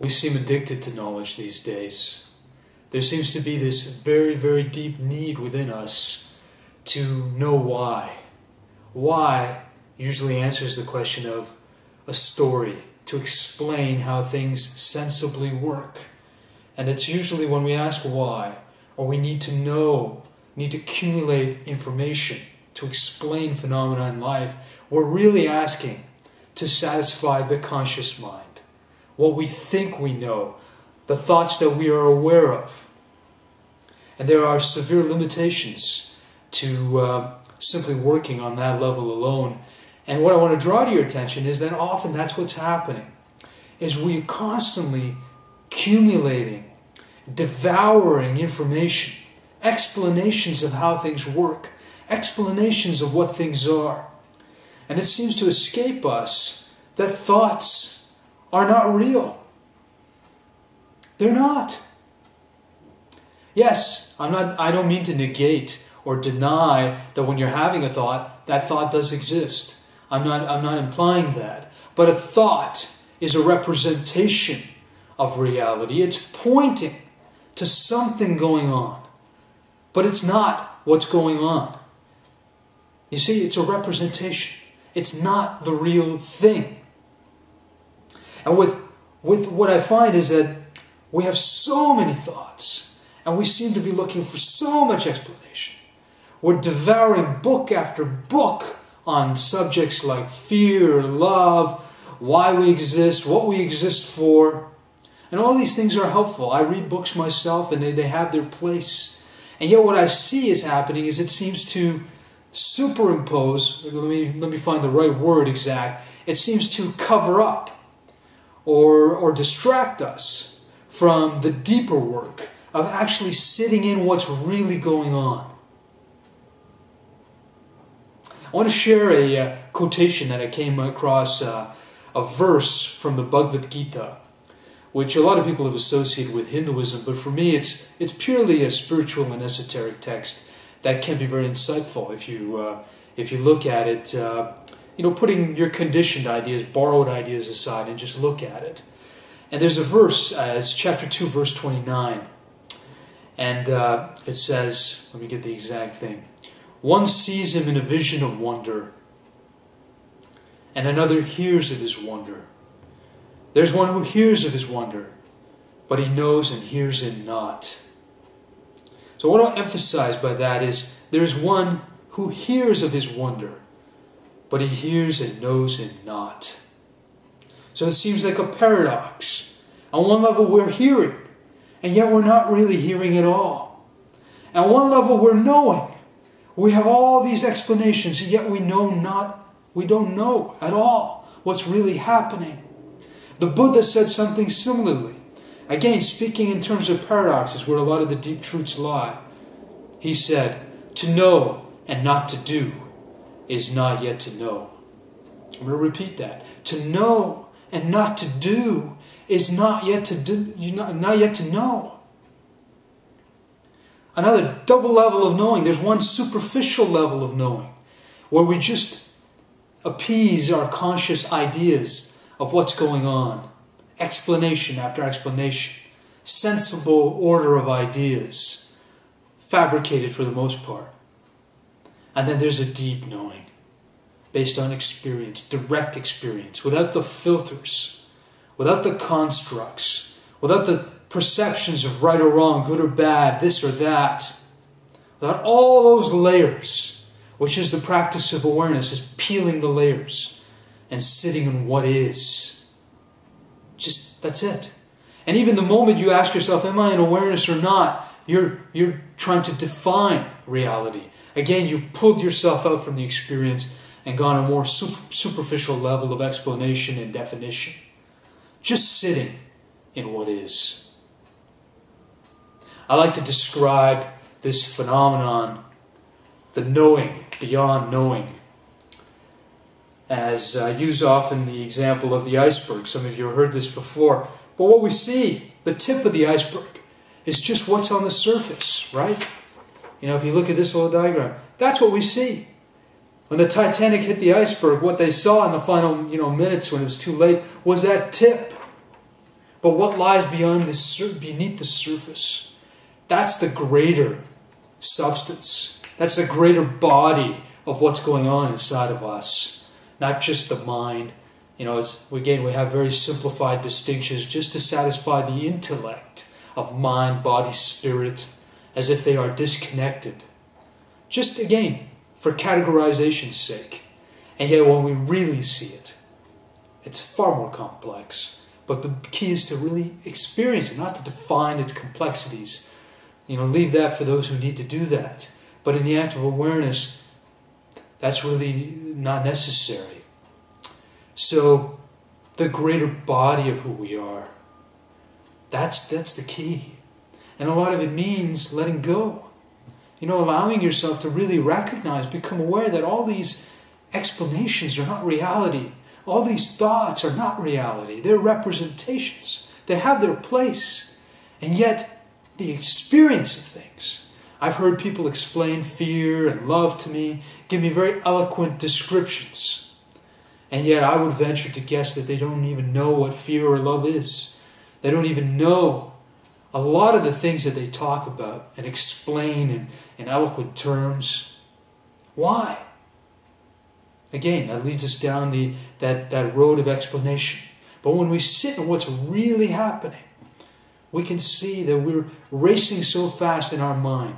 We seem addicted to knowledge these days. There seems to be this very, very deep need within us to know why. Why usually answers the question of a story, to explain how things sensibly work. And it's usually when we ask why, or we need to know, need to accumulate information to explain phenomena in life, we're really asking to satisfy the conscious mind. What we think we know, the thoughts that we are aware of. And there are severe limitations to simply working on that level alone. And what I want to draw to your attention is that often that's what's happening, is we constantly accumulating, devouring information, explanations of how things work, explanations of what things are. And it seems to escape us that thoughts are not real. They're not. Yes, I don't mean to negate or deny that when you're having a thought, that thought does exist. I'm not implying that. But a thought is a representation of reality. It's pointing to something going on. But it's not what's going on. You see, it's a representation. It's not the real thing. And with what I find is that we have so many thoughts, and we seem to be looking for so much explanation. We're devouring book after book on subjects like fear, love, why we exist, what we exist for. And all these things are helpful. I read books myself, and they have their place. And yet what I see is happening is it seems to superimpose, let me find the right word exact, it seems to cover up or distract us from the deeper work of actually sitting in what's really going on. I want to share a quotation that I came across, a verse from the Bhagavad Gita, which a lot of people have associated with Hinduism, but for me it's purely a spiritual and esoteric text that can be very insightful if you look at it, putting your conditioned ideas, borrowed ideas aside and just look at it. And there's a verse, it's chapter 2, verse 29. And it says, let me get the exact thing. One sees him in a vision of wonder, and another hears of his wonder. There's one who hears of his wonder, but he knows and hears him not. So what I'll emphasize by that is there's one who hears of his wonder, but he hears and knows him not. So it seems like a paradox. On one level we're hearing, and yet we're not really hearing at all. On one level we're knowing. We have all these explanations, and yet we don't know at all what's really happening. The Buddha said something similarly. Again, speaking in terms of paradoxes, where a lot of the deep truths lie. He said, to know and not to do is not yet to know. I'm going to repeat that. To know and not to do is not yet to know. Another double level of knowing. There's one superficial level of knowing, where we just appease our conscious ideas of what's going on. Explanation after explanation. Sensible order of ideas. Fabricated for the most part. And then there's a deep knowing. Based on experience. Direct experience. Without the filters. Without the constructs. Without the perceptions of right or wrong, good or bad, this or that. Without all those layers. Which is the practice of awareness. Is peeling the layers. And sitting in what is. Just, that's it. And even the moment you ask yourself, am I in awareness or not? You're trying to define reality. Again, you've pulled yourself out from the experience and gone a more superficial level of explanation and definition. Just sitting in what is. I like to describe this phenomenon, the knowing beyond knowing, as I use often the example of the iceberg. Some of you have heard this before. But what we see, the tip of the iceberg, is just what's on the surface, right? If you look at this little diagram, that's what we see. When the Titanic hit the iceberg, what they saw in the final, minutes when it was too late was that tip. But what lies beyond beneath the surface, that's the greater substance. That's the greater body of what's going on inside of us, not just the mind. You know, we have very simplified distinctions just to satisfy the intellect of mind, body, spirit, as if they are disconnected. Just, again, for categorization's sake. And yet when we really see it, it's far more complex. But the key is to really experience it, not to define its complexities. You know, leave that for those who need to do that. But in the act of awareness, that's really not necessary. So, the greater body of who we are, that's the key. And a lot of it means letting go. You know, allowing yourself to really recognize, become aware that all these explanations are not reality. All these thoughts are not reality. They're representations. They have their place. And yet, the experience of things. I've heard people explain fear and love to me, give me very eloquent descriptions. And yet I would venture to guess that they don't even know what fear or love is. They don't even know a lot of the things that they talk about and explain in eloquent terms. Why? Again, that leads us down that road of explanation. But when we sit in what's really happening, we can see that we're racing so fast in our mind,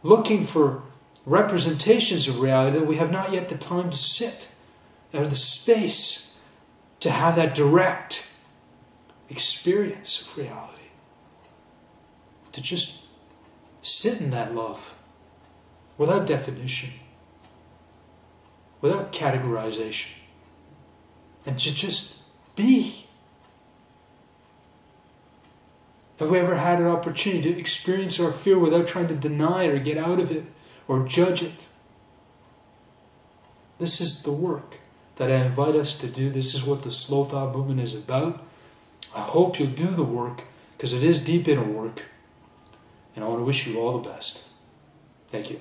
looking for representations of reality that we have not yet the time to sit, or the space to have that direct experience of reality. To just sit in that love without definition, without categorization, and to just be. Have we ever had an opportunity to experience our fear without trying to deny it or get out of it or judge it? This is the work that I invite us to do. This is what the Slow Thought movement is about. I hope you'll do the work, because it is deep inner work. And I want to wish you all the best. Thank you.